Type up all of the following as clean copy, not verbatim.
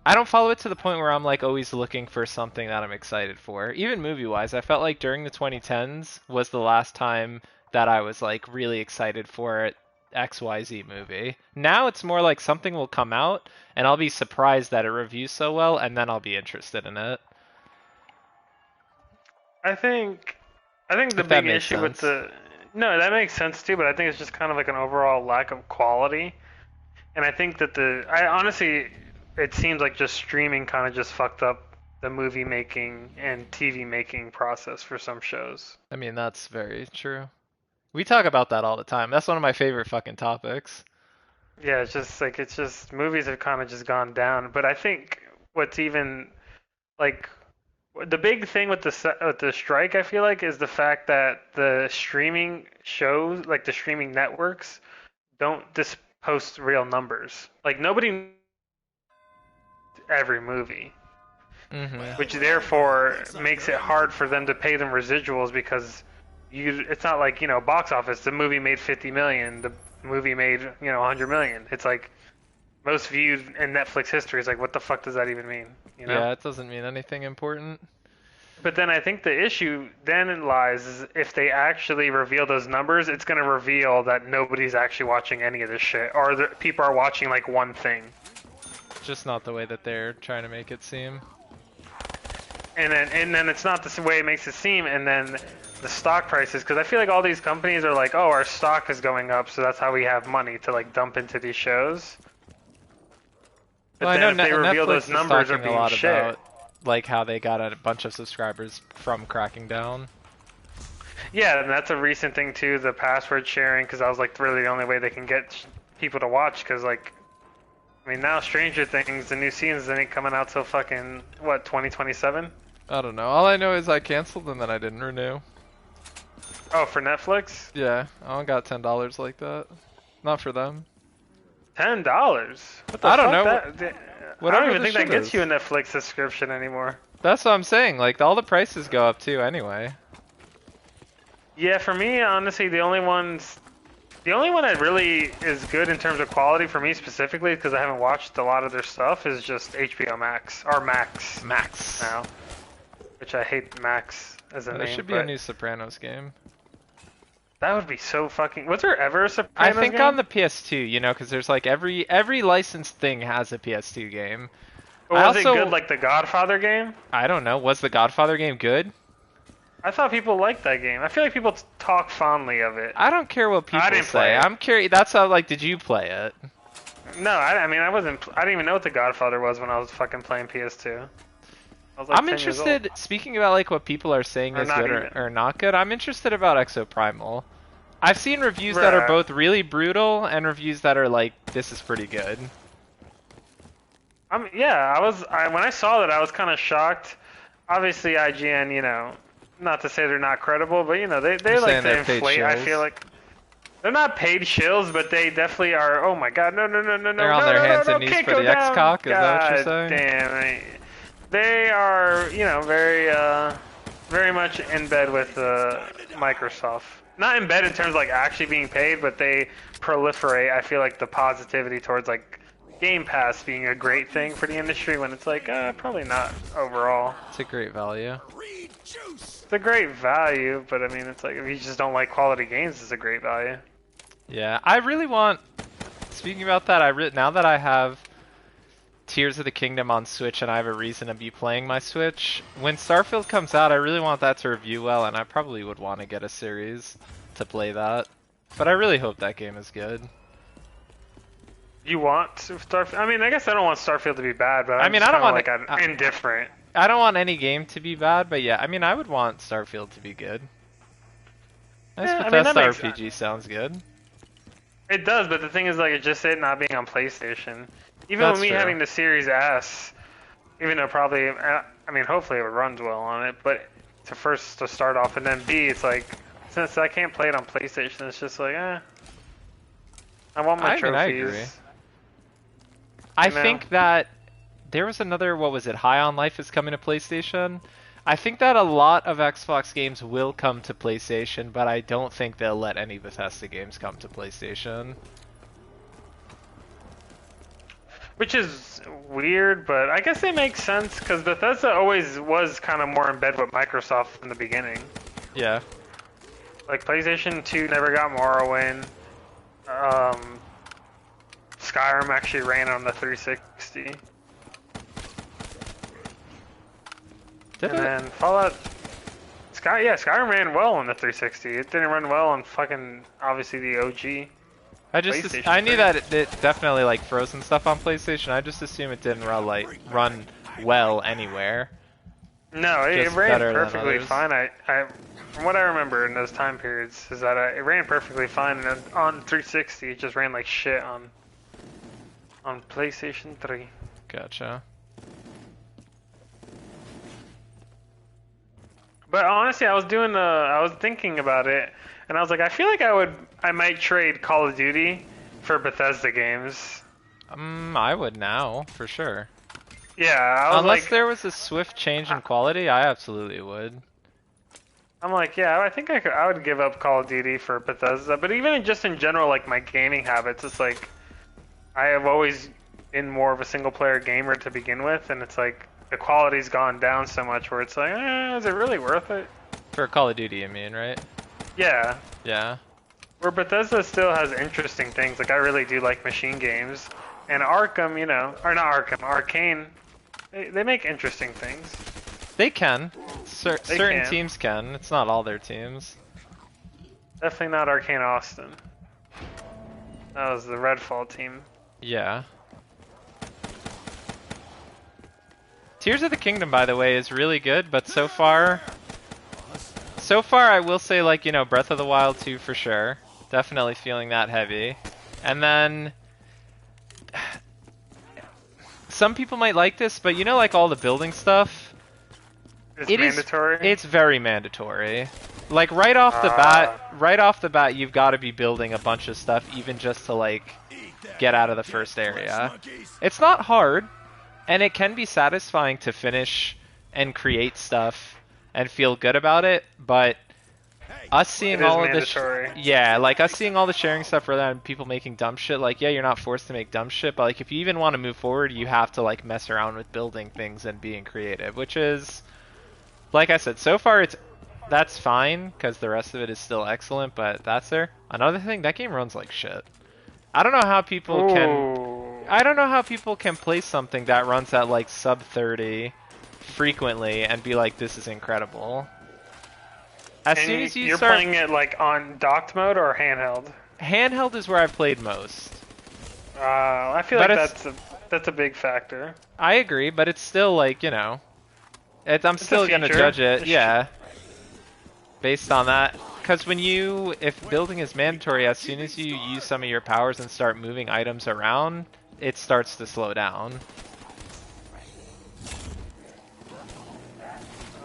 I don't follow it to the point where I'm like always looking for something that I'm excited for. Even movie-wise, I felt like during the 2010s was the last time that I was like really excited for XYZ movie. Now it's more like something will come out and I'll be surprised that it reviews so well and then I'll be interested in it. I think I think the If that big makes issue with sense. the no, that makes sense too, but I think it's just kind of like an overall lack of quality. And I think that I honestly, it seems like just streaming kind of just fucked up the movie making and TV making process for some shows. I mean, that's very true. We talk about that all the time. That's one of my favorite fucking topics. Yeah, it's just movies have kind of just gone down. But I think what's even like the big thing with with the strike, I feel like, is the fact that the streaming shows, like the streaming networks, don't just post real numbers. Like nobody every movie, Mm-hmm. which therefore makes it hard for them to pay them residuals because it's not like, box office, the movie made 50 million, the movie made, 100 million. It's like most viewed in Netflix history is like, what the fuck does that even mean, you know? Yeah, it doesn't mean anything important. But then I think the issue then lies is if they actually reveal those numbers, it's going to reveal that nobody's actually watching any of this shit, or that people are watching like one thing. Just not the way that they're trying to make it seem. And then it's not the way it makes it seem, and then the stock prices, because I feel like all these companies are like, oh, our stock is going up, so that's how we have money to like dump into these shows. Well, But I then know if they reveal Netflix those is numbers are talking a being lot shit, about like how they got a bunch of subscribers from cracking down. yeah, and that's a recent thing too, the password sharing, because I was like really the only way they can get people to watch, because like, I mean, now Stranger Things, the new seasons ain't coming out till fucking, what, 2027? I don't know. All I know is I canceled and then I didn't renew. Oh, for Netflix? Yeah, I don't got $10 like that. Not for them. $10? What the I don't fuck? know. I don't Whatever even the think that shit gets you a is. Netflix subscription anymore. That's what I'm saying. Like all the prices go up too anyway. Yeah, for me, honestly, the only one that really is good in terms of quality for me specifically, because I haven't watched a lot of their stuff, is just HBO Max, or Max Max. now, which I hate Max as a There name, should be a but new Sopranos game. that would be so fucking. Was there ever a I Sopranos think on game? the PS2, because there's like every licensed thing has a PS2 game. Or I was it good also like the Godfather game? I don't know. Was the Godfather game good? I thought people liked that game. I feel like people talk fondly of it. I don't care what I people didn't say. play it. I'm curious. That's how like did you play it? No, I mean, I didn't even know what the Godfather was when I was fucking playing PS2. I was like I'm 10 years old. interested. Speaking about like what people are saying Or is not good even. or not good, I'm interested about Exoprimal. I've seen reviews that are Bruh. both really brutal and reviews that are like this is pretty good. Yeah, when I saw that, I was kind of shocked. Obviously, IGN, not to say they're not credible, but they You're like saying to they're paid inflate. I feel shills. like they're not paid shills, but they definitely are. Oh my God, no, no, no, no, no, They're on no, their no, no, hands and no, knees can't for go the down. X-Cock, is that what you're God saying? damn. They are, very, very much in bed with Microsoft. Not in bed in terms of like actually being paid, but they proliferate. I feel like the positivity towards like Game Pass being a great thing for the industry when it's like probably not overall. It's a great value. It's a great value, but I mean it's like if you just don't like quality games, it's a great value. Yeah, I really want. Speaking about that, now that I have Tears of the Kingdom on Switch and I have a reason to be playing my Switch, when Starfield comes out, I really want that to review well, and I probably would want to get a series to play that. But I really hope that game is good. You want Starfield? I mean, I guess I don't want Starfield to be bad, but I I'm mean, just I don't kind of want like indifferent. I don't want any game to be bad, but yeah, I mean, I would want Starfield to be good. Nice Yeah, I mean that Bethesda makes RPG sounds good. it does, but the thing is like it's just it not being on PlayStation. Even with That's me true. having the Series S, even though probably I mean hopefully it runs well on it, but to start off and then B, it's like since I can't play it on PlayStation, it's just like I want my I mean, I trophies. agree. I You know? think that there was another, what was it, High on Life is coming to PlayStation. I think that a lot of Xbox games will come to PlayStation, but I don't think they'll let any Bethesda games come to PlayStation. Which is weird, but I guess it makes sense because Bethesda always was kind of more in bed with Microsoft in the beginning. Yeah. Like PlayStation 2 never got Morrowind. Um, Skyrim actually ran on the 360. Did And it? then Fallout Skyrim ran well on the 360. It didn't run well on fucking obviously the OG PlayStation I knew 3. that it definitely like frozen stuff on PlayStation. I just assume it didn't run well anywhere. No, it Just ran better than perfectly others. fine. From what I remember in those time periods, is that it ran perfectly fine, and on 360 it just ran like shit on PlayStation 3. Gotcha. But honestly, I was thinking about it, and I was like, I feel like I might trade Call of Duty for Bethesda games. I would now, for sure. Yeah, I was Unless like, there was a swift change in quality, I absolutely would. I'm like, yeah, I think I would give up Call of Duty for Bethesda. But even just in general, like my gaming habits, it's like I have always been more of a single player gamer to begin with, and it's like the quality's gone down so much where it's like, is it really worth it? For Call of Duty, you mean, right? Yeah. Yeah. Where Bethesda still has interesting things. Like I really do like machine games, and Arkham, or not Arkham, Arcane. They make interesting things. They can. They Certain can. teams can. It's not all their teams. Definitely not Arcane Austin. That was the Redfall team. Yeah. Tears of the Kingdom, by the way, is really good, but so far I will say, like, Breath of the Wild 2 for sure. Definitely feeling that heavy. And then some people might like this, but like all the building stuff, It's mandatory. it's very mandatory. Like right off the bat, you've got to be building a bunch of stuff, even just to like get out of the first area. It's not hard, and it can be satisfying to finish and create stuff and feel good about it, but us seeing all of this, like us seeing all the sharing stuff rather than people making dumb shit, like, yeah, you're not forced to make dumb shit, but like if you even want to move forward, you have to like mess around with building things and being creative, which is, like I said, so far that's fine, because the rest of it is still excellent, but that's there. Another thing, that game runs like shit. I don't know how people can play something that runs at like sub 30 frequently and be like, this is incredible. As soon as you're playing it like on docked mode or handheld? Handheld is where I've played most. I feel like that's a big factor. I agree, but it's still like, I'm still gonna judge it, yeah, based on that. Because if building is mandatory, as soon as you use some of your powers and start moving items around, it starts to slow down.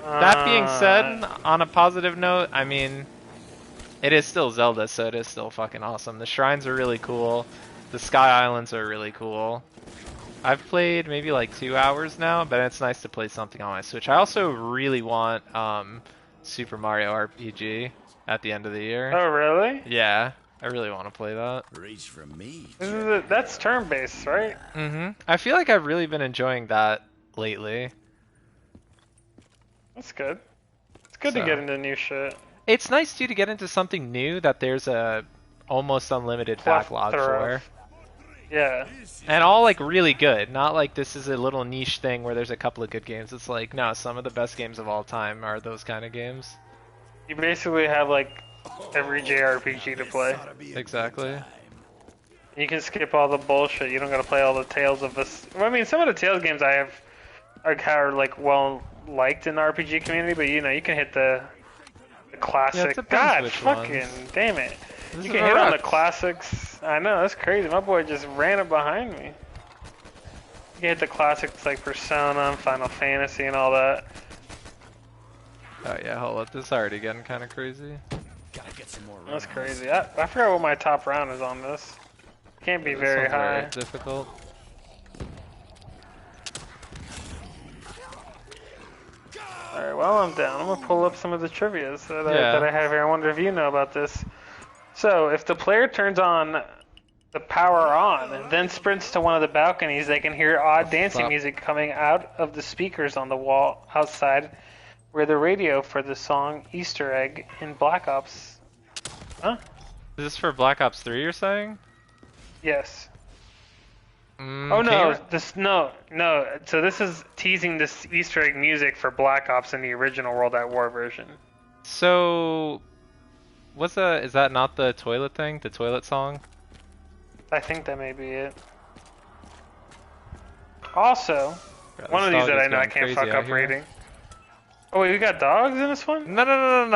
That being said, on a positive note, I mean, it is still Zelda, so it is still fucking awesome. The shrines are really cool. The Sky Islands are really cool. I've played maybe like 2 hours now, but it's nice to play something on my Switch. I also really want Super Mario RPG at the end of the year. Oh, really? Yeah, I really want to play that. Reach for me. That's turn-based, right? Mm-hmm. I feel like I've really been enjoying that lately. That's good. It's good to get into new shit. It's nice too to get into something new that there's a almost unlimited backlog for. Yeah. And all like really good. Not like this is a little niche thing where there's a couple of good games. It's like, no, some of the best games of all time are those kind of games. You basically have like every JRPG to play. Exactly. You can skip all the bullshit. You don't gotta play all the Tales of us. Well, I mean, some of the Tales games I have are like well liked in the RPG community, but you can hit the classic. Yeah, God, fucking damn it! You can hit on the classics. I know, that's crazy. My boy just ran up behind me. You can hit the classics like Persona, Final Fantasy, and all that. Oh yeah, hold up. This is already getting kind of crazy. Gotta get some more. That's crazy. I forgot what my top round is on this. Can't be very high. Very difficult. Alright, while I'm down, I'm gonna pull up some of the trivias that I have here. I wonder if you know about this. So, if the player turns on the power on, and then sprints to one of the balconies. They can hear odd dancing Stop. music coming out of the speakers on the wall outside, where the radio for the song Easter Egg in Black Ops. Huh? Is this for Black Ops 3 you're saying? Yes. Mm, Oh can no, you- no. So this is teasing this Easter egg music for Black Ops in the original World at War version. So, is that not the toilet thing? The toilet song? I think that may be it. Also, Bro, one this of these dog that is I know I going can't crazy fuck out up here. reading. Oh wait, we got dogs in this one? No.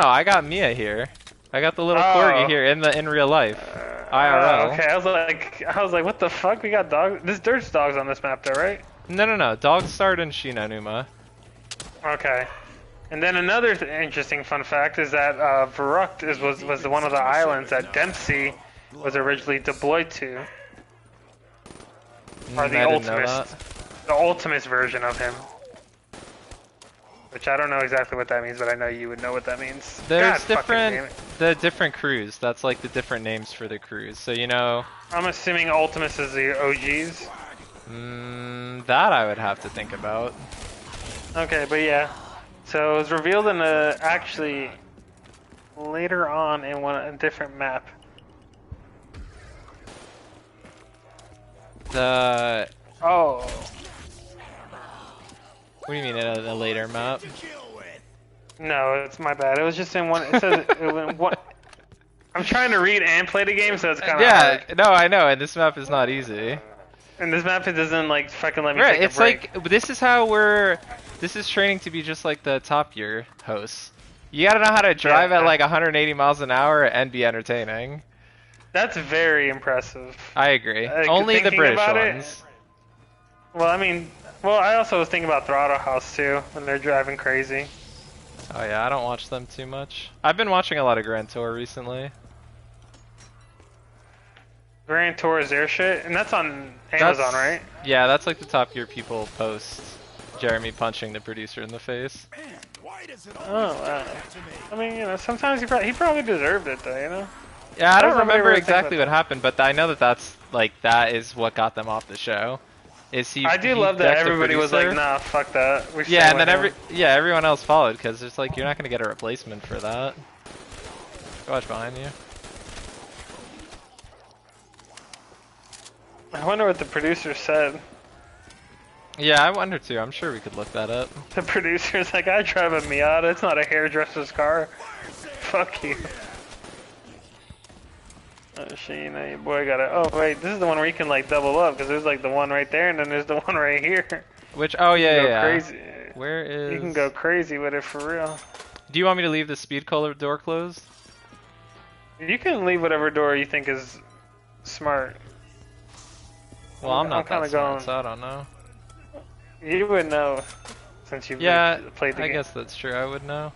I got Mia here. I got the little Oh. corgi here in real life. IRL. Okay, I was like, what the fuck? We got dogs. There's dogs on this map though, right? No. Dogs starred in Shinonuma. Okay. And then another interesting fun fact is that Verruckt was one of the islands that Dempsey was originally deployed to, or the I didn't know ultimate version of him. Which I don't know exactly what that means, but I know you would know what that means. There's God fucking damn it. different crews. That's like the different names for the crews. So you know, I'm assuming Ultimus is the OGs. that I would have to think about. Okay, but yeah. So it was revealed in actually later on in a different map. The Oh. What do you mean in a later map? No, it's my bad. It was just in one. It says it was in one. I'm trying to read and play the game, so it's kind of Yeah, hard. no, I know, and this map is not easy. And this map, it doesn't like fucking let me Right, take a it's break. like this is how this is training to be just like the Top Gear hosts. You gotta know how to drive Yeah. at like 180 miles an hour and be entertaining. That's very impressive. I agree. Like, Only the thinking British about it- ones. Well, I mean, I also was thinking about Throttle House too when they're driving crazy. Oh yeah, I don't watch them too much. I've been watching a lot of Grand Tour recently. Grand Tour is their shit, and that's on Amazon, right? Yeah, that's like the Top Gear people post. Jeremy punching the producer in the face. Man, why does it Oh, always wow. happen to me? I mean, sometimes he probably deserved it though, you know. Yeah, I How don't does nobody remember really think exactly about what happened, but I know that is what got them off the show. I do love that decked the everybody was like, producer. nah, fuck that. We're Yeah, and staying then with him. everyone else followed because it's like you're not gonna get a replacement for that. Go watch behind you. I wonder what the producer said. Yeah, I wonder too. I'm sure we could look that up. The producer's like, I drive a Miata. It's not a hairdresser's car. Fuck you. Oh shit, you know your boy got it. Oh wait, this is the one where you can like double up because there's like the one right there and then there's the one right here. Which oh yeah, Go yeah. crazy. Where is? You can go crazy with it for real. Do you want me to leave the speed color door closed? You can leave whatever door you think is smart. Well, I'm not kinda that smart, going- so I don't know. You would know since you've Yeah, played the I game. guess that's true. I would know.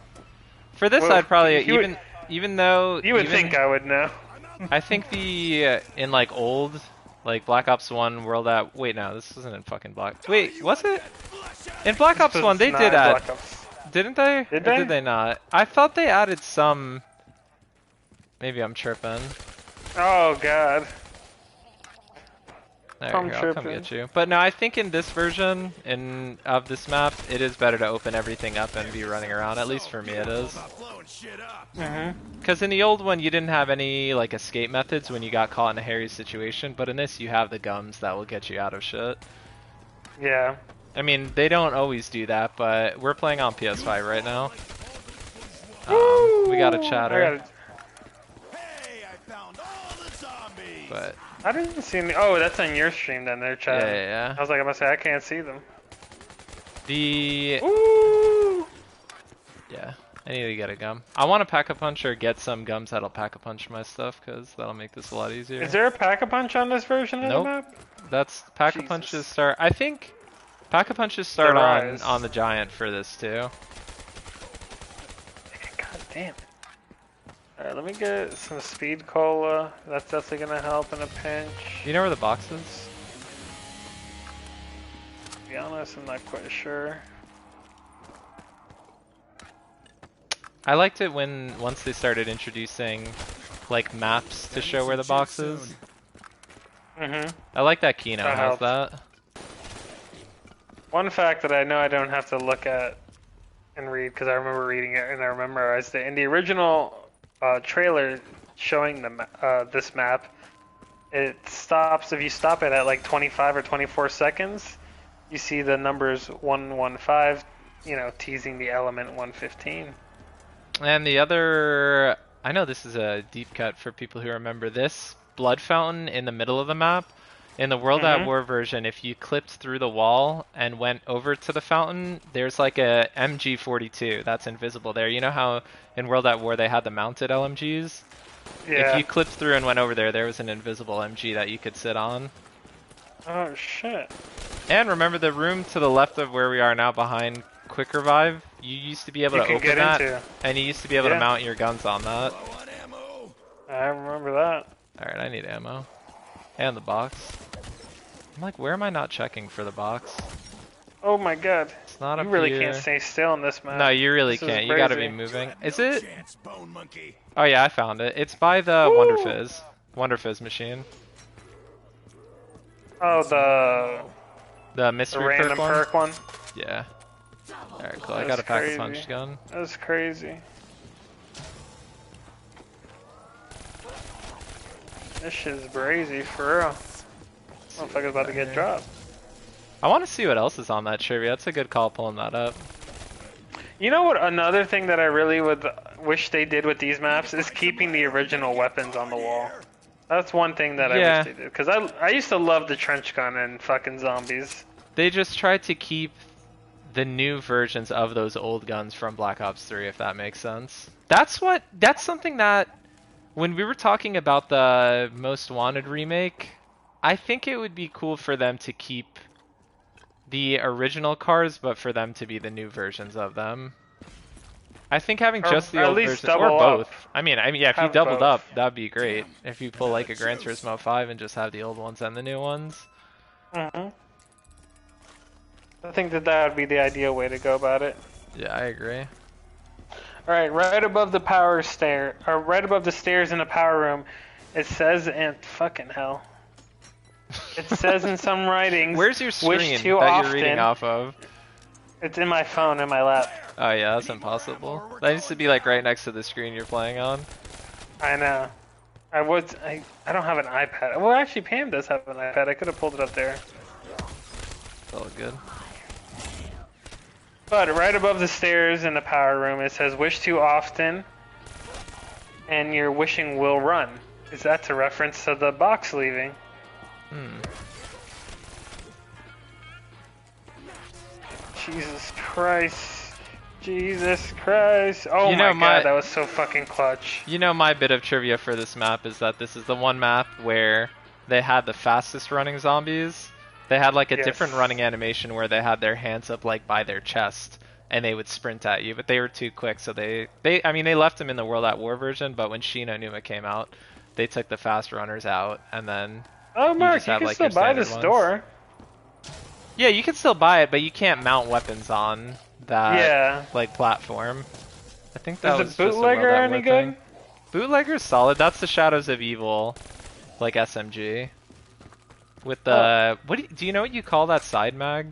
For this, Well, I'd probably you would- even though You would even- think I would know. I think the in like old like Black Ops 1 World at wait no this isn't in fucking Black wait was it in Black Ops 1 they It's did not add Black Ops. didn't they Did or they? did they not I thought they added some maybe I'm tripping Oh god. there I'm you go, I'll come tripping. get you but no I think in this version of this map it is better to open everything up and be running around at least for me it is About blowing shit up. because in the old one you didn't have any like escape methods when you got caught in a hairy situation but in this you have the gums that will get you out of shit. Yeah. I mean, they don't always do that, but we're playing on PS5 right now. We got a chatter, Hey, I found all the zombies. but I didn't see any. Oh, that's on your stream then. They're yeah, chatting. yeah, I was like, I must say, I can't see them. yeah. Ooh. Yeah, I need to get a gum. I want to pack-a-punch or get some gums that'll pack-a-punch my stuff, because that'll make this a lot easier. Is there a pack-a-punch on this version of Nope. the map? That's pack-a-punches Jesus. start. I think pack-a-punches start The on Rise. on the giant for this too. God damn it. Alright, let me get some speed cola. That's definitely gonna help in a pinch. You know where the box is? To be honest, I'm not quite sure. I liked it when once they started introducing like maps to show where the box is. Mm-hmm. I like that Kino That has helps. that. One fact that I know I don't have to look at and read because I remember reading it and I memorized it. In the original trailer showing this map, it stops if you stop it at like 25 or 24 seconds. You see the numbers 115, teasing the element 115. And the other, I know this is a deep cut for people who remember this, blood fountain in the middle of the map. In the World at Mm-hmm. War version, if you clipped through the wall and went over to the fountain, there's like a MG42 that's invisible there. You know how in World at War they had the mounted LMGs? If Yeah. you clipped through and went over there, there was an invisible MG that you could sit on. Oh shit. And remember the room to the left of where we are now behind Quick Revive? You used to be able You to can open get that, into. and you used to be able to Yeah. mount your guns on that. Low on ammo. I remember that. Alright, I need ammo. And the box. I'm like, where am I not checking for the box? Oh my god. It's not You up really here. can't stay still in this map. No, you really This is can't. You gotta be crazy. moving. No Is it? chance, bone monkey. Oh yeah, I found it. It's by the Woo! Wonder Fizz. Wonder Fizz machine. Oh, the The mystery random perk one? perk one? Yeah. Alright, cool. I That's got a pack crazy. a punch gun. That's crazy. This shit is brazy, for real. Motherfucker's about to get dropped. I want to see what else is on that trivia. That's a good call pulling that up. You know what? Another thing that I really would wish they did with these maps is keeping the original weapons on the wall. That's one thing that Yeah. I wish they did. Because I used to love the trench gun and fucking zombies. They just tried to keep the new versions of those old guns from Black Ops 3, if that makes sense. That's something that, when we were talking about the Most Wanted remake, I think it would be cool for them to keep the original cars, but for them to be the new versions of them. I think having Or just the at old least version, or double up. both. I mean, yeah, if you Have doubled both. up, that'd be great. If you pull like a Gran Turismo 5 and just have the old ones and the new ones. hmm I think that would be the ideal way to go about it. Yeah, I agree. Alright, right above the power stair, or right above the stairs in the power room, it says in fucking hell. It says in some writings. Where's your wish screen that too you're often. reading off of? It's in my phone in my lap. Oh yeah, that's impossible. That needs to be like right next to the screen you're playing on. I know. I don't have an iPad. Well, actually, Pam does have an iPad. I could have pulled it up there. It's all good. But right above the stairs in the power room, it says "wish too often," and your wishing will run. Is that a reference to the box leaving? Hmm. Jesus Christ. Jesus Christ. Oh You know, my god, my- that was so fucking clutch. You know, my bit of trivia for this map is that this is the one map where they had the fastest running zombies. They had like a Yes. different running animation where they had their hands up like by their chest and they would sprint at you, but they were too quick, so they left them in the World at War version, but when Shino Numa came out, they took the fast runners out, and then Oh, Mark, just you have, can like, still your buy the standard ones. store. yeah, you can still buy it, but you can't mount weapons on that Yeah. like platform. I think that Is was the just a bootlegger World at any War good? thing. Bootlegger's solid. That's the Shadows of Evil, like SMG. With the do you know what you call that side mag?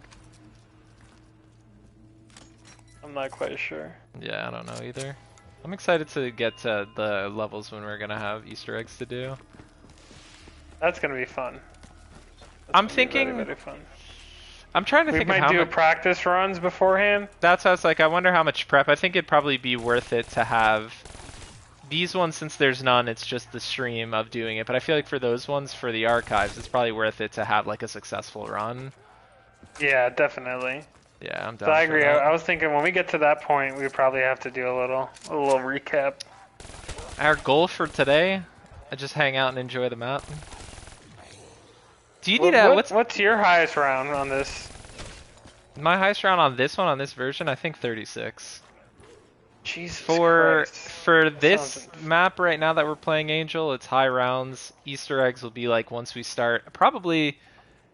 I'm not quite sure. Yeah, I don't know either. I'm excited to get to the levels when we're gonna have Easter eggs to do. That's gonna be fun. That's I'm gonna be thinking. very, very fun. I'm trying to We think of might how do much. practice runs beforehand. That's how I was like. I wonder how much prep. I think it'd probably be worth it to have these ones, since there's none. It's just the stream of doing it. But I feel like for those ones, for the archives, it's probably worth it to have like a successful run. Yeah, definitely. Yeah, I'm down. So I for agree. that. I was thinking when we get to that point, we probably have to do a little recap. Our goal for today, just hang out and enjoy the map. Do you need What's your highest round on this? my highest round on this one, on this version? I think 36. Jesus For Christ. this Sounds- map right now that we're playing Angel, it's high rounds. Easter eggs will be like once we start, probably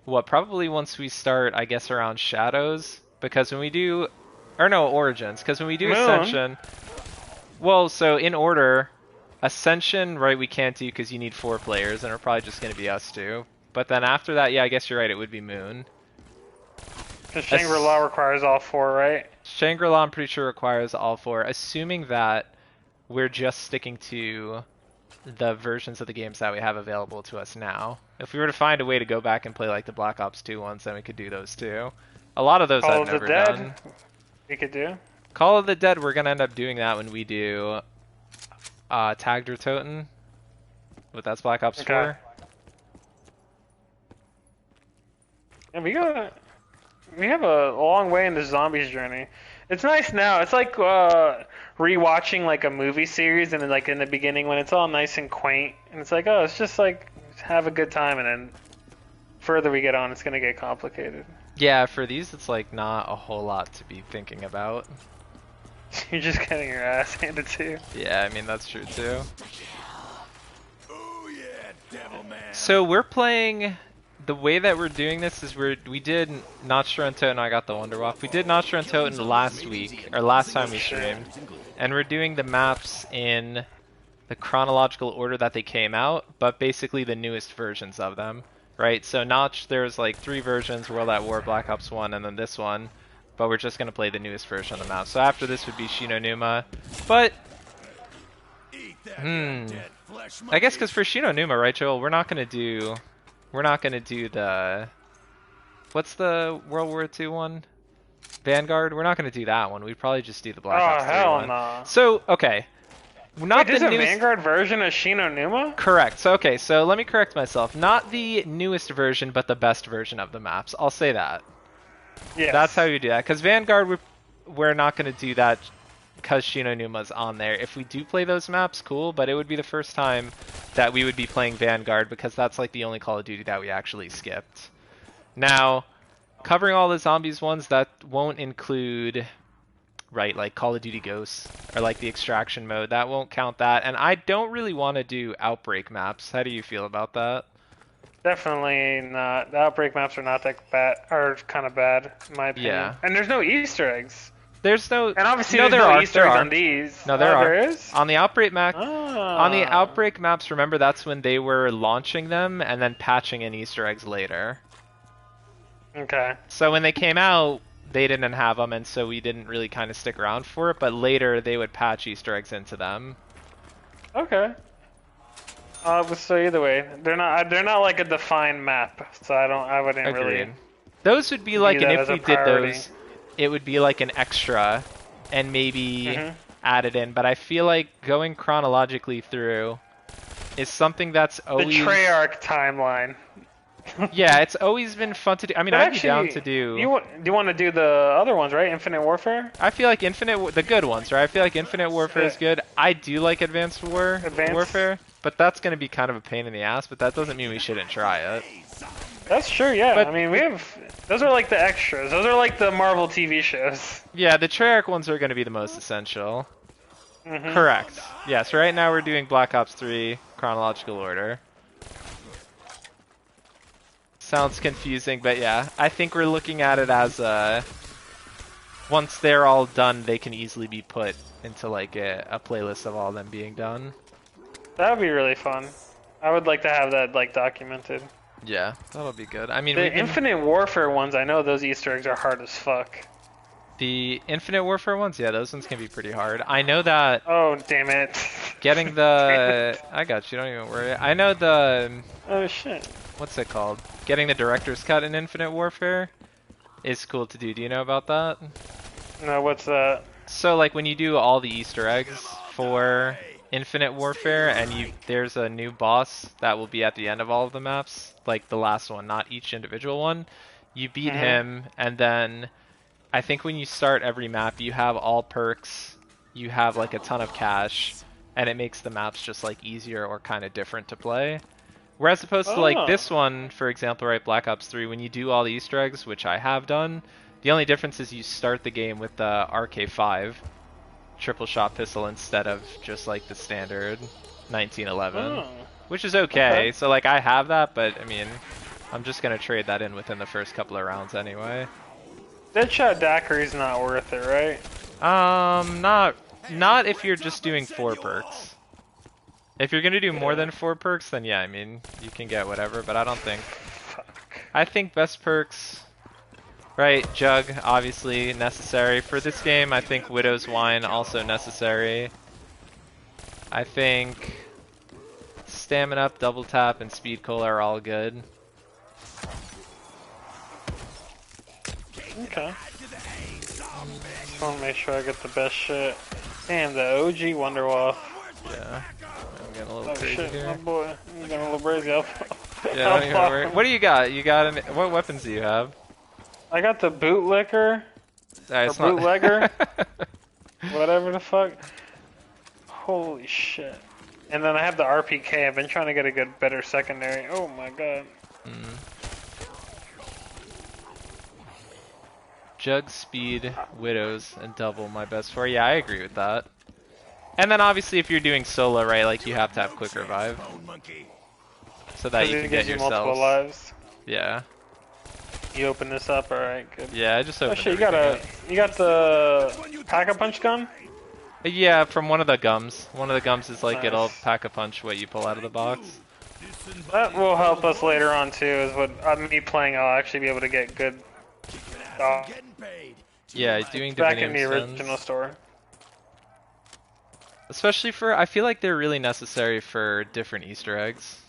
once we start, I guess, around Shadows, because when we do, or no, Origins, because when we do Moon. Ascension, well, so in order, Ascension, right, we can't do because you need 4 players, and we're probably just going to be us two. But then after that, yeah, I guess you're right, it would be Moon. Because Shangri-La requires all 4, right? Shangri-La, I'm pretty sure, requires all 4, assuming that we're just sticking to the versions of the games that we have available to us now. If we were to find a way to go back and play like the Black Ops 2 ones, then we could do those too. A lot of those Call I've of the never Dead, done. we could do. Call of the Dead, we're gonna end up doing that when we do Tagged or Toten, but that's Black Ops 4. Yeah, we have a long way in the zombies journey. It's nice now. It's like rewatching like a movie series, and then like in the beginning when it's all nice and quaint, and it's like, oh, it's just like have a good time, and then further we get on, it's gonna get complicated. Yeah, for these, it's like not a whole lot to be thinking about. You're just getting your ass handed to you. Yeah, I mean that's true too. Oh yeah, devil man. So we're playing. The way that we're doing this is we did Notcher and Toten. I got the Wonder Walk. We did Notcher and Toten last week, or last time we streamed, and we're doing the maps in the chronological order that they came out, but basically the newest versions of them, right? So Notch, there's like 3 versions: World at War, Black Ops 1, and then this one. But we're just gonna play the newest version of the map. So after this would be Shinonuma, but I guess because for Shinonuma, right, Joel, we're not gonna do the, what's the World War II one? Vanguard? We're not going to do that one. We'd probably just do the Black Ops 3 hell one. nah. So, okay. Not Wait, the there's a newest... Vanguard version of Shinonuma? Correct. So, okay, so let me correct myself. Not the newest version, but the best version of the maps. I'll say that. Yes. That's how you do that. Because Vanguard, we're not going to do that because Shinonuma's on there. If we do play those maps, cool, but it would be the first time that we would be playing Vanguard because that's like the only Call of Duty that we actually skipped. Now, covering all the zombies ones, that won't include, right, like Call of Duty Ghosts or like the extraction mode. That won't count that. And I don't really want to do Outbreak maps. How do you feel about that? Definitely not. The Outbreak maps are not that bad, are kind of bad, in my opinion. Yeah. And there's no Easter eggs. There's no, And obviously no, there's there no are, Easter there eggs are. on these. No, there are. There is? On the Outbreak map, on the Ah. Outbreak maps, remember that's when they were launching them and then patching in Easter eggs later. Okay. So when they came out, they didn't have them, and so we didn't really kind of stick around for it. But later they would patch Easter eggs into them. Okay. So either way, they're not like a defined map, so I wouldn't Agreed. really. Those would be like, view and that if as a we did priority. those, it would be like an extra, and maybe added in. But I feel like going chronologically through is something that's The always Treyarch timeline. yeah, it's always been fun to do. I mean, But I'd actually, be down to do. Do you want to do the other ones, right? Infinite Warfare. I feel like the good ones, right? I feel like Infinite Warfare is good. I do like Advanced Warfare, but that's going to be kind of a pain in the ass, but that doesn't mean we shouldn't try it. That's true. Yeah. But- I mean, we have. Those are like the extras. Those are like the Marvel TV shows. Yeah, the Treyarch ones are going to be the most essential. Mhm. Correct. Yes, right now we're doing Black Ops 3 chronological order. Sounds confusing, but yeah, I think we're looking at it as once they're all done, they can easily be put into like a playlist of all of them being done. That would be really fun. I would like to have that like documented. Yeah, that'll be good. I mean, The Infinite Warfare ones, I know those Easter eggs are hard as fuck. the Infinite Warfare ones, yeah, those ones can be pretty hard. I know that Oh, damn it. getting the... I got you, don't even worry. I know the... Oh, shit. What's it called? Getting the director's cut in Infinite Warfare is cool to do. Do you know about that? No, what's that? So, like, when you do all the Easter eggs for Infinite Warfare, and there's a new boss that will be at the end of all of the maps, like the last one, not each individual one. You beat him, and then I think when you start every map, you have all perks, you have like a ton of cash, and it makes the maps just like easier or kind of different to play. Whereas opposed to like this one, for example, right, Black Ops 3, when you do all the Easter eggs, which I have done, the only difference is you start the game with the RK5 triple shot pistol instead of just like the standard 1911, which is okay. So like I have that, but I mean, I'm just gonna trade that in within the first couple of rounds anyway. Deadshot Daiquiri's not worth it, right? Not if you're just doing 4 perks. If you're gonna do more than 4 perks, then yeah, I mean, you can get whatever, but I don't think I think best perks, right? Jug, obviously necessary for this game. I think Widow's Wine also necessary. I think Stamina Up, Double Tap, and Speed Cola are all good. Okay. Just want to make sure I get the best shit. Damn, the OG Wonderwall. Yeah. I'm getting a little Oh crazy shit, here. my boy. I'm getting a little crazy. Yeah, don't even worry. What do you got? You got any, what weapons do you have? I got the bootlicker, It's or bootlegger, not... whatever the fuck. Holy shit. And then I have the RPK. I've been trying to get a good, better secondary. Oh my god. Jug, Speed, Widows, and Double my best for. Yeah, I agree with that. And then obviously if you're doing solo, right, like you have to have quick revive. So that you It can gives get you yourself. multiple lives. Yeah. You open this up, alright, good. Yeah, I just Oh opened shit, you got the Pack-a-Punch gun? Yeah, from one of the gums. One of the gums is like it'll Nice. pack a punch what you pull out of the box. That will help us later on too, is what me playing I'll actually be able to get good Yeah, doing back in the Divinium original Stones. store. Especially for, I feel like they're really necessary for different Easter eggs.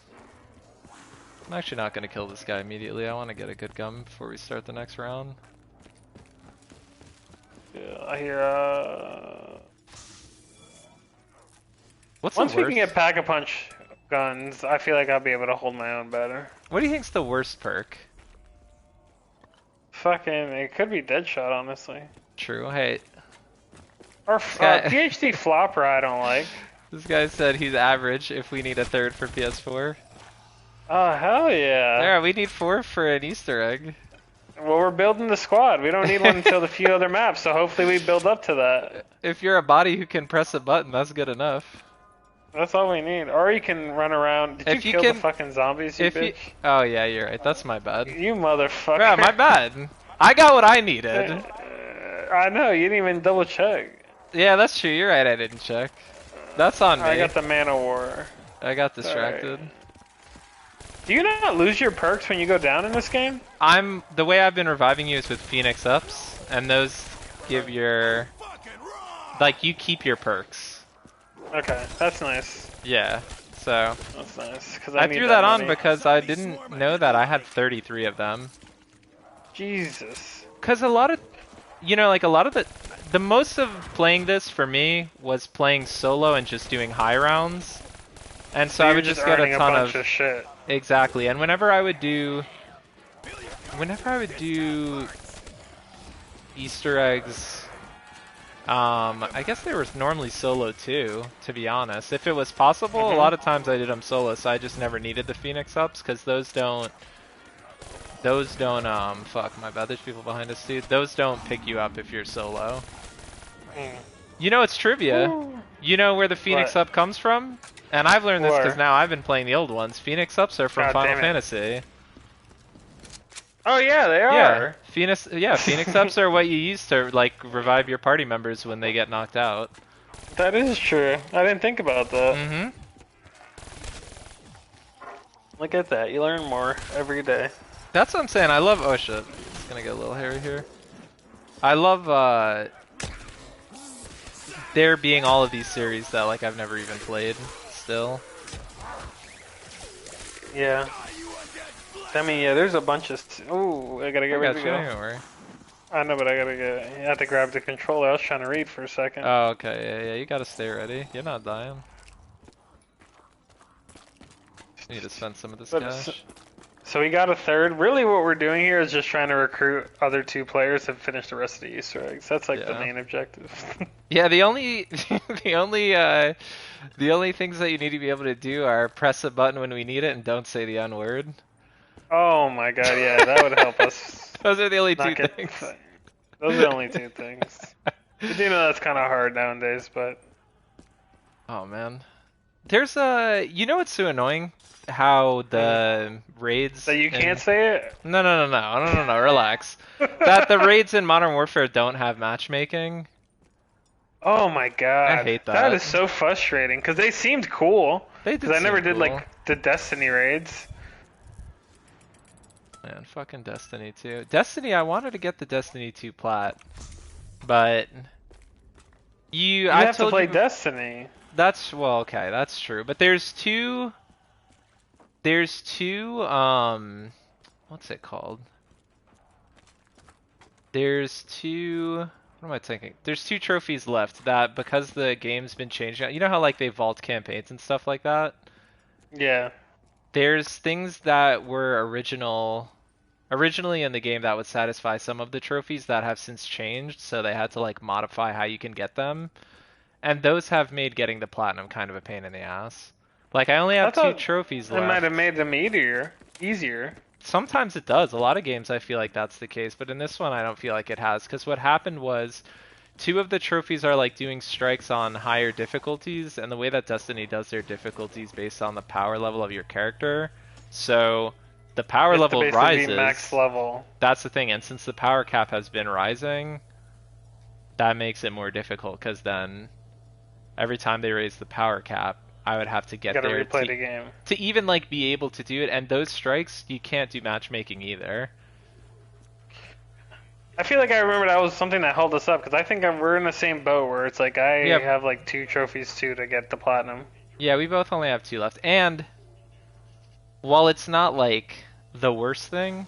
I'm actually not going to kill this guy immediately. I want to get a good gum before we start the next round. Yeah, I hear What's once the we worst? can get Pack-a-Punch guns, I feel like I'll be able to hold my own better. What do you think's the worst perk? Fucking, it could be Deadshot, honestly. True. Hey, Or guy- PhD Flopper I don't like. this guy said he's average if we need a third for PS4. Oh, hell yeah. Yeah, we need 4 for an Easter egg. Well, we're building the squad. We don't need one until the few other maps, so hopefully we build up to that. If you're a body who can press a button, that's good enough. That's all we need. Or you can run around. Did If you you kill can- the fucking zombies, you If you, bitch? oh yeah, you're right. That's my bad. You motherfucker. Yeah, my bad. I got what I needed. I know, you didn't even double check. Yeah, that's true. You're right. I didn't check. That's on me. I got the Man of War. I got distracted. Do you not lose your perks when you go down in this game? The way I've been reviving you is with Phoenix Ups, and those give your, like, you keep your perks. Okay, that's nice. Yeah. So That's nice. Cause I need threw that on money. because I didn't know that I had 33 of them. Jesus. Because a lot of, like a lot of the most of playing this for me was playing solo and just doing high rounds. And so I you're would just get earning a ton bunch of shit. Exactly, and whenever I would do Easter eggs, I guess they were normally solo too, to be honest. If it was possible, a lot of times I did them solo, so I just never needed the Phoenix Ups, because those don't, fuck, my bad, there's people behind us, dude. Those don't pick you up if you're solo. You know, it's trivia. Ooh. You know where the Phoenix What? Up comes from? And I've learned this because Where? now I've been playing the old ones. Phoenix Ups are from God Final damn it. Fantasy. Oh yeah, they are. Phoenix Ups are what you use to like revive your party members when they get knocked out. That is true. I didn't think about that. Mm-hmm. Look at that. You learn more every day. That's what I'm saying. I love. Oh shit! It's gonna get a little hairy here. I love there being all of these series that like I've never even played. Still. Yeah. I mean, yeah, there's a bunch of. Ooh, I gotta get ready to go. Don't worry. I know, but I gotta get. I have to grab the controller. I was trying to read for a second. Oh, okay. Yeah. You gotta stay ready. You're not dying. Need to spend some of this But cash. So we got a third. Really, what we're doing here is just trying to recruit other 2 players and finish the rest of the Easter eggs. That's like the Yeah. main objective. Yeah, the only the only things that you need to be able to do are press a button when we need it and don't say the N word. Oh my god, yeah, that would help us. Those are the only not two get- things. Those are the only 2 things. I do know that's kind of hard nowadays, but Oh man. There's you know what's so annoying? How the raids so you can't say it. No, relax. That the raids in Modern Warfare don't have matchmaking. Oh my god, I hate that. That is so frustrating because they seemed cool. They did Because I never seem did cool. like the Destiny raids. Man, fucking Destiny 2. Destiny, I wanted to get the Destiny 2 plat, but You I've have to told play you Destiny. well, okay, that's true. But there's two, what's it called? There's two, what am I thinking? There's two trophies left that because the game's been changing, you know how like they vault campaigns and stuff like that? Yeah. There's things that were originally in the game that would satisfy some of the trophies that have since changed, so they had to like modify how you can get them. And those have made getting the platinum kind of a pain in the ass. Like I only I have two thought trophies it might have left. made them easier. Sometimes it does. A lot of games I feel like that's the case, but in this one I don't feel like it has, because what happened was two of the trophies are like doing strikes on higher difficulties, and the way that Destiny does their difficulties based on the power level of your character. So the power It's to level basically rises. be max level. That's the thing, and since the power cap has been rising, that makes it more difficult, because then every time they raise the power cap, I would have to get You gotta there replay the game. to even like be able to do it, and those strikes you can't do matchmaking either. I feel like I remember that was something that held us up because I think we're in the same boat where it's like I Yeah. have like 2 trophies too to get the platinum. Yeah, we both only have two left, and while it's not like the worst thing,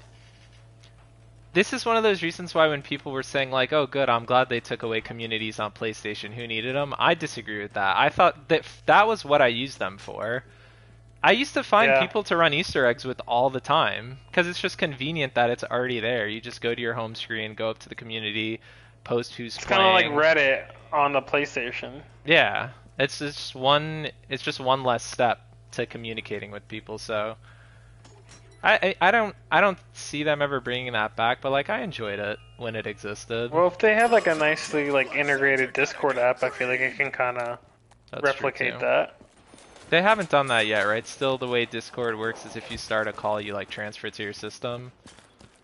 this is one of those reasons why when people were saying like, oh good, I'm glad they took away communities on PlayStation, who needed them, I disagree with that. I thought that that was what I used them for. I used to find Yeah. people to run Easter eggs with all the time, because it's just convenient that it's already there. You just go to your home screen, go up to the community, post who's It's kind of like playing. Reddit on the PlayStation. Yeah, it's just one less step to communicating with people, so I don't see them ever bringing that back, but like I enjoyed it when it existed. Well, if they have like a nicely like integrated Discord app, I feel like it can kind of That's true, replicate too. that. They haven't done that yet, right? Still, the way Discord works is if you start a call, you like transfer to your system.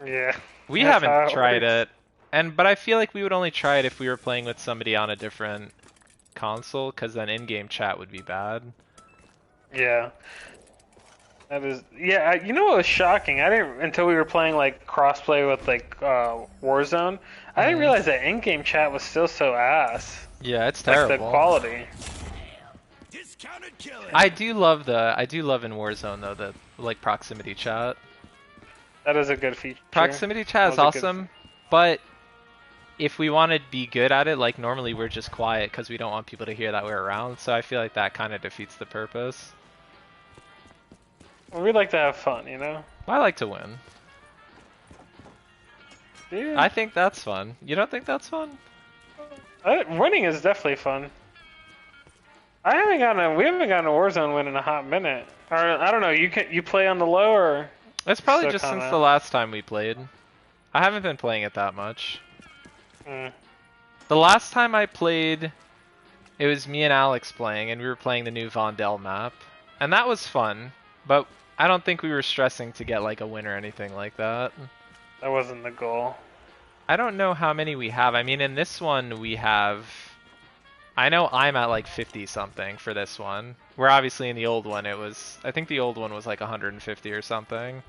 Yeah. We That's how haven't it tried works. it, but I feel like we would only try it if we were playing with somebody on a different console, because then in-game chat would be bad. Yeah. That is. Yeah. You know what was shocking? I didn't until we were playing like crossplay with like Warzone. I didn't realize that in-game chat was still so ass. Yeah, it's Like the terrible. quality. Discounted killing. I do love in Warzone though the like proximity chat. That is a good feature. Proximity chat is That was a good awesome, but if we want to be good at it, like normally we're just quiet because we don't want people to hear that we're around. So I feel like that kind of defeats the purpose. Well, we like to have fun, you know. I like to win. Yeah. I think that's fun. You don't think that's fun? Winning is definitely fun. We haven't gotten a Warzone win in a hot minute. Or I don't know. You play on the low or? It's probably So just since kinda- the last time we played. I haven't been playing it that much. Mm. The last time I played, it was me and Alex playing, and we were playing the new Vondel map. And that was fun, but I don't think we were stressing to get like a win or anything like that. That wasn't the goal. I don't know how many we have. I mean, in this one we have... I know I'm at like 50 something for this one. Where obviously in the old one it was... I think the old one was like 150 or something.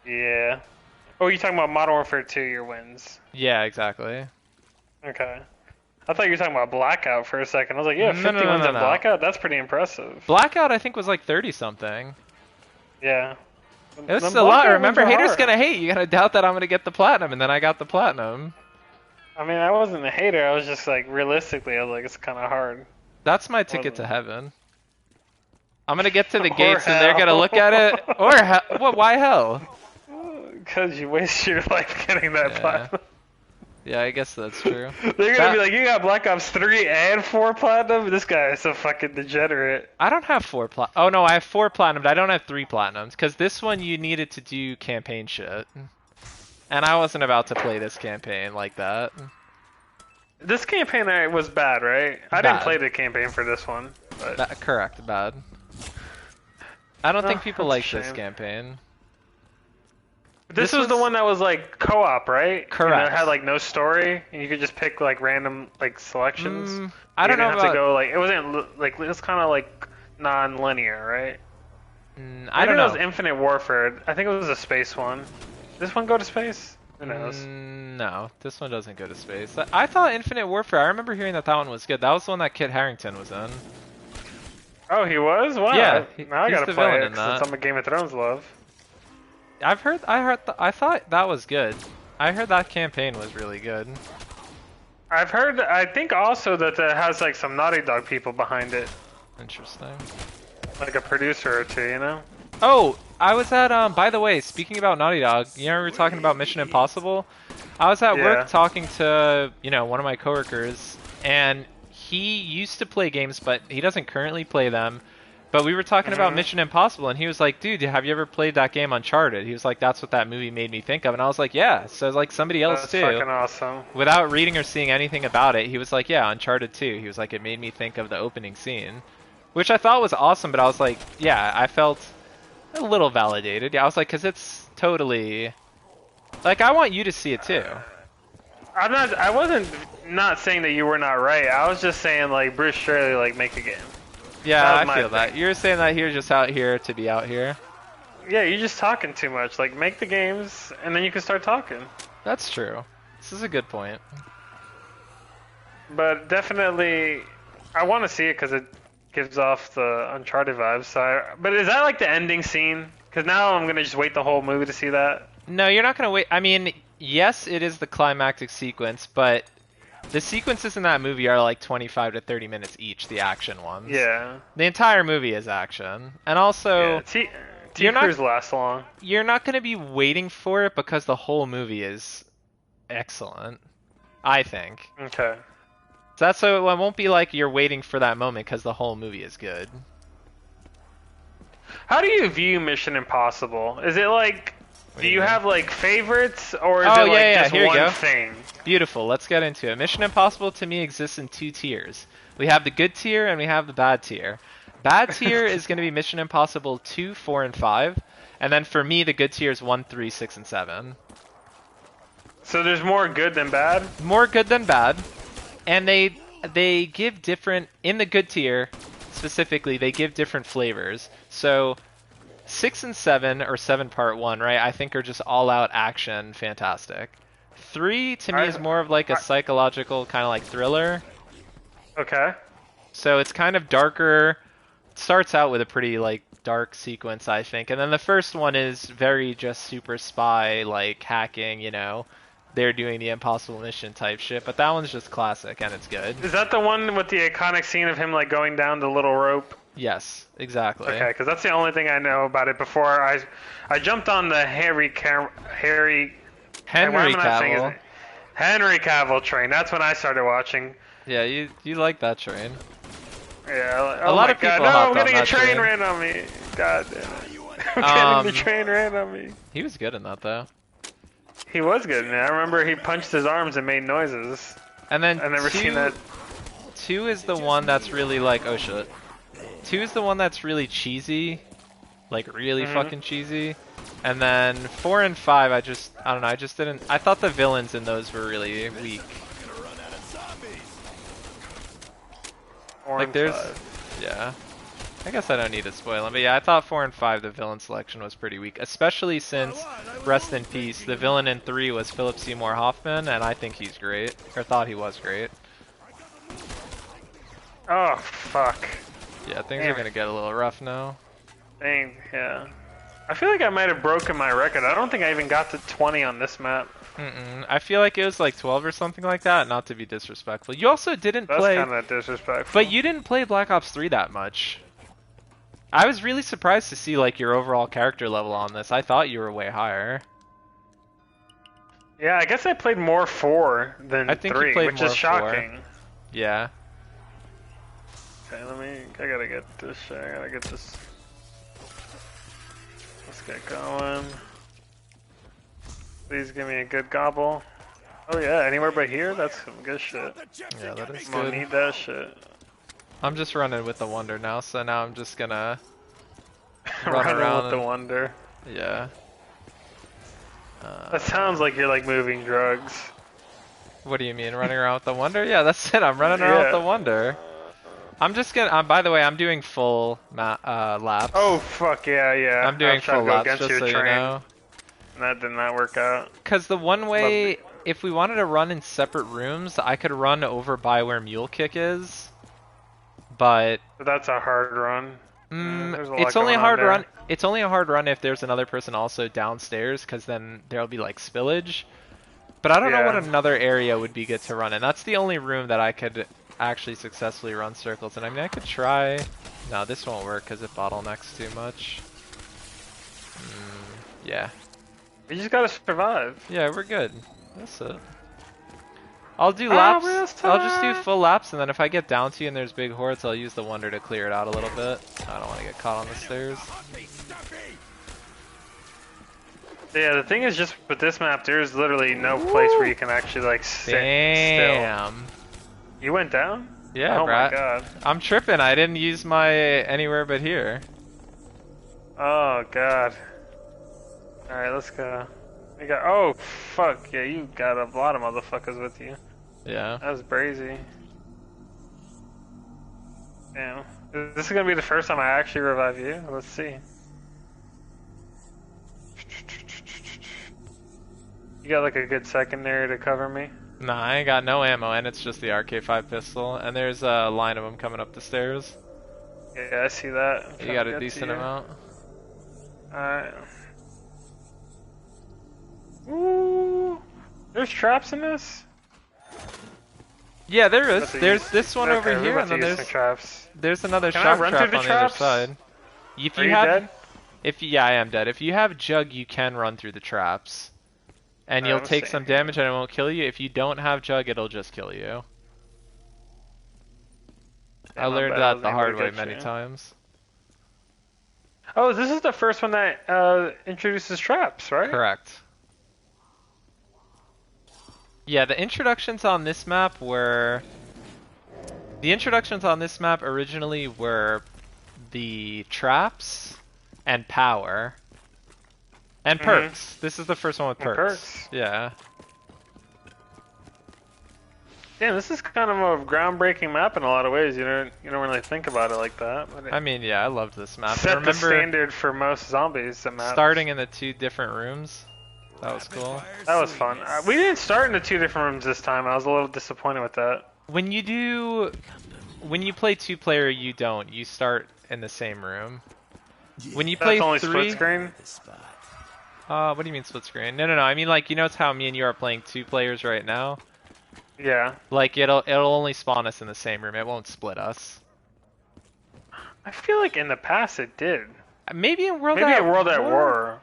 Yeah. Oh, you're talking about Modern Warfare 2, your wins. Yeah, exactly. Okay. I thought you were talking about Blackout for a second. I was like, yeah, No, 50 no, no, wins no, on no. Blackout? That's pretty impressive. Blackout I think was like 30 something. Yeah. It was The a lot. Blackout Remember, wins are haters hard. gonna hate. You gotta doubt that I'm gonna get the platinum, and then I got the platinum. I mean, I wasn't a hater. I was just like, realistically, I was like, it's kind of hard. That's my ticket to Wasn't. heaven. I'm gonna get to the Or gates and they're gonna hell. look at it. Or hell. What? Why hell? Because you waste your life getting that Yeah. platinum. Yeah, I guess that's true. They're gonna That- be like, you got Black Ops 3 and 4 platinum? This guy is a fucking degenerate. I don't have 4 plat. Oh no, I have 4 platinum, but I don't have 3 platinums because this one you needed to do campaign shit, and I wasn't about to play this campaign like that. This campaign was bad, right? I Bad. didn't play the campaign for this one. But Correct, bad. I don't think people that's a like this shame. campaign. this this was the was- one that was like co-op, right? Correct. And it had like no story, and you could just pick like random like selections. I don't you know didn't have about. to go like it wasn't like it was kind of like non-linear, right? I don't Maybe it was know. Infinite Warfare. I think it was a space one. This one go to space? Who knows? No, this one doesn't go to space. I thought Infinite Warfare, I remember hearing that one was good. That was the one that Kit Harington was in. Oh, he was? Wow. Yeah, Now I he's gotta the play villain it in since that. I'm a Game of Thrones love. I thought that was good. I heard that campaign was really good. I think also that it has like some Naughty Dog people behind it. Interesting. Like a producer or two, you know? Oh, I was at, by the way, speaking about Naughty Dog, you know we were talking about Mission Impossible? I was at Yeah. work talking to, one of my coworkers, and he used to play games, but he doesn't currently play them. But we were talking about Mission Impossible, and he was like, dude, have you ever played that game Uncharted? He was like, that's what that movie made me think of. And I was like, yeah. So like somebody else That's too. fucking awesome. Without reading or seeing anything about it, he was like, yeah, Uncharted 2. He was like, it made me think of the opening scene. Which I thought was awesome, but I was like, yeah, I felt a little validated. Yeah, I was like, because it's totally... Like, I want you to see it too. I wasn't not saying that you were not right. I was just saying like Bruce Shirley like make a game. Yeah, That was I my feel that. thing. You're saying that you're just out here to be out here. Yeah, you're just talking too much. Like make the games and then you can start talking. That's true. This is a good point. But definitely, I want to see it because it gives off the Uncharted vibes. But is that like the ending scene? Because now I'm gonna just wait the whole movie to see that. No, you're not gonna wait. I mean, yes, it is the climactic sequence, but the sequences in that movie are like 25 to 30 minutes each, the action ones. Yeah. The entire movie is action. And also, Yeah. T you're not- Cruise lasts long. you're not gonna be waiting for it because the whole movie is excellent, I think. Okay. So that's so it won't be like you're waiting for that moment because the whole movie is good. How do you view Mission Impossible? Is it like, What do do you you mean? have like favorites, or is Oh, it like yeah, just here you one go. thing? Beautiful. Let's get into it. Mission Impossible to me exists in two tiers. We have the good tier and we have the bad tier. Bad tier is going to be Mission Impossible 2, 4, and 5. And then for me, the good tier is 1, 3, 6, and 7. So there's more good than bad? More good than bad. And they give different, in the good tier specifically, they give different flavors. So 6 and 7, or 7 part 1, right, I think are just all out action, fantastic. 3 to me is more of like a psychological kind of like thriller. Okay. So it's kind of darker. It starts out with a pretty like dark sequence, I think. And then the first one is very just super spy, like hacking, they're doing the impossible mission type shit. But that one's just classic and it's good. Is that the one with the iconic scene of him like going down the little rope? Yes, exactly. Okay, because that's the only thing I know about it. Before I jumped on the Henry why am I not saying his Cavill. name? Henry Cavill train. That's when I started watching. Yeah, you like that train. Yeah. A lot of people God, no, hopped I'm on getting a that train train. ran on me. God damn it. I'm getting the train ran on me. He was good in that though. He was good, man. I remember he punched his arms and made noises. And then I've never seen that. 2 is the one that's really like, oh shit. 2 is the one that's really cheesy, like really fucking cheesy. And then 4 and 5, I don't know, I thought the villains in those were really weak. Like there's, yeah. I guess I don't need to spoil them, but yeah, I thought 4 and 5, the villain selection was pretty weak, especially since, rest in peace, the villain in 3 was Philip Seymour Hoffman, and I think he's great, or thought he was great. Oh, fuck. Yeah, things are gonna get a little rough now. Dang, yeah. I feel like I might have broken my record. I don't think I even got to 20 on this map. I feel like it was like 12 or something like that, not to be disrespectful. You also didn't That's play, kind of disrespectful. but you didn't play Black Ops 3 that much. I was really surprised to see like your overall character level on this. I thought you were way higher. Yeah, I guess I played more 4 than I think you 3, played which more is 4. shocking. Yeah. Okay, I gotta get this shit. I gotta get this. Let's get going. Please give me a good gobble. Oh yeah, anywhere but here? That's some good shit. Yeah, that is I'm gonna good. need that shit. I'm just running with the Wonder now, so now I'm just gonna run Running around. with the wonder. Yeah. That sounds like you're like moving drugs. What do you mean, running around with the Wonder? Yeah, that's it. I'm running around with Yeah. the Wonder. I'm just gonna. By the way, I'm doing full laps. Oh fuck yeah, yeah. I'm doing I was trying full to go laps against just your so you train, know. and that did not work out. Because the one Love way, it. if we wanted to run in separate rooms, I could run over by where Mule Kick is. But But that's a hard run. There's a lot it's only a going on hard there. run. It's only a hard run if there's another person also downstairs, because then there'll be like spillage. But I don't know what Yeah. another area would be good to run in. That's the only room that I could actually successfully run circles. And I mean, I could try. No, this won't work because it bottlenecks too much. Yeah. You just gotta survive. Yeah, we're good. That's it. I'll do Ah, laps. we're just I'll just do tired. full laps, and then if I get down to you and there's big hordes, I'll use the wonder to clear it out a little bit. I don't want to get caught on the stairs. Yeah, the thing is just with this map, there's literally no place where you can actually like sit still. Damn. You went down? Yeah, Oh brat. my god. I'm tripping. I didn't use my anywhere but here. Oh god. Alright, let's go. We got. Oh fuck, yeah, you got a lot of motherfuckers with you. Yeah. That was brazy. Damn. This is gonna be the first time I actually revive you. Let's see. You got like a good secondary to cover me? Nah, I ain't got no ammo, and it's just the RK5 pistol. And there's a line of them coming up the stairs. Yeah, I see that. You got a decent amount. Alright. Ooh. There's traps in this? Yeah, there is. Let's There's use- this one okay, over we're here, about and to then use some traps. there's another Can I shock run trap through the on the other traps? side. If Are you you have, dead? yeah, I am dead. If you have Jug, you can run through the traps, and you'll I'm take seeing some here. damage, and it won't kill you. If you don't have Jug, it'll just kill you. I Damn, learned bet I that was the able hard to way get many you. times. Oh, this is the first one that introduces traps, right? Correct. Yeah, the introductions on this map were... The introductions on this map originally were the traps and power. And perks. This is the first one with And perks. perks. Yeah. Damn, this is kind of a groundbreaking map in a lot of ways. You don't really think about it like that. But it I mean, yeah, I loved this map. I set the remember standard for most zombies. The map. starting in the 2 different rooms. That was cool. That was fun. We didn't start in the 2 different rooms this time. I was a little disappointed with that. When you play 2-player, you don't. You start in the same room. When you play That's only 3, split screen. what do you mean split screen? No. I mean, like, you know, it's how me and you are playing 2 players right now. Yeah. Like, it'll only spawn us in the same room. It won't split us. I feel like in the past it did. Maybe in World Maybe at in World at War. War.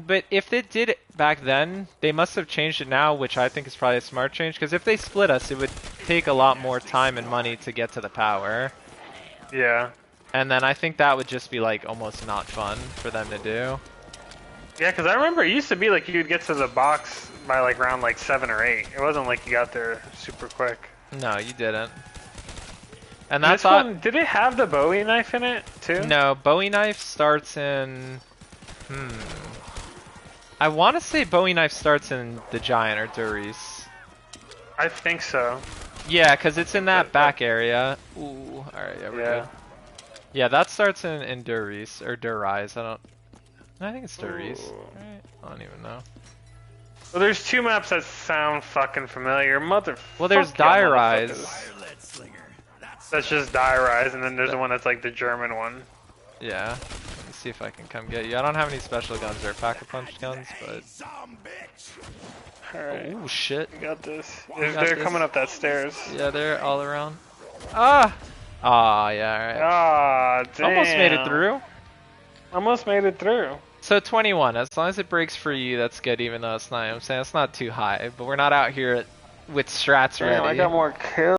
But if it did it back then, they must have changed it now, which I think is probably a smart change. Because if they split us, it would take a lot more time and money to get to the power. Yeah. And then I think that would just be like almost not fun for them to do. Yeah, because I remember it used to be like you'd get to the box by like round like 7 or 8. It wasn't like you got there super quick. No, you didn't. And This that's all. one, did it have the Bowie knife in it too? No, Bowie knife starts in. I want to say Bowie knife starts in the Giant or Doris. I think so. Yeah, because it's in that back area. Ooh, alright, yeah, we're Yeah. good. Yeah, that starts in Doris, or Durise, I think it's Doris. Ooh. Right? I don't even know. Well, there's 2 maps that sound fucking familiar. Well, there's Fuck yeah, Diarise. motherfuckers. That's just Diarise, and then there's the one that's like the German one. Yeah. Let me see if I can come get you. I don't have any special guns or pack-a-punch guns, but... Alright, Ooh, shit. we got this. got They're this. coming up that stairs. Yeah, they're all around. Ah! Ah, yeah, alright. Ah, damn. Almost made it through. Almost made it through. So 21, as long as it breaks for you, that's good, even though it's not, I'm saying it's not too high, but we're not out here with strats Damn, ready. I got more kills.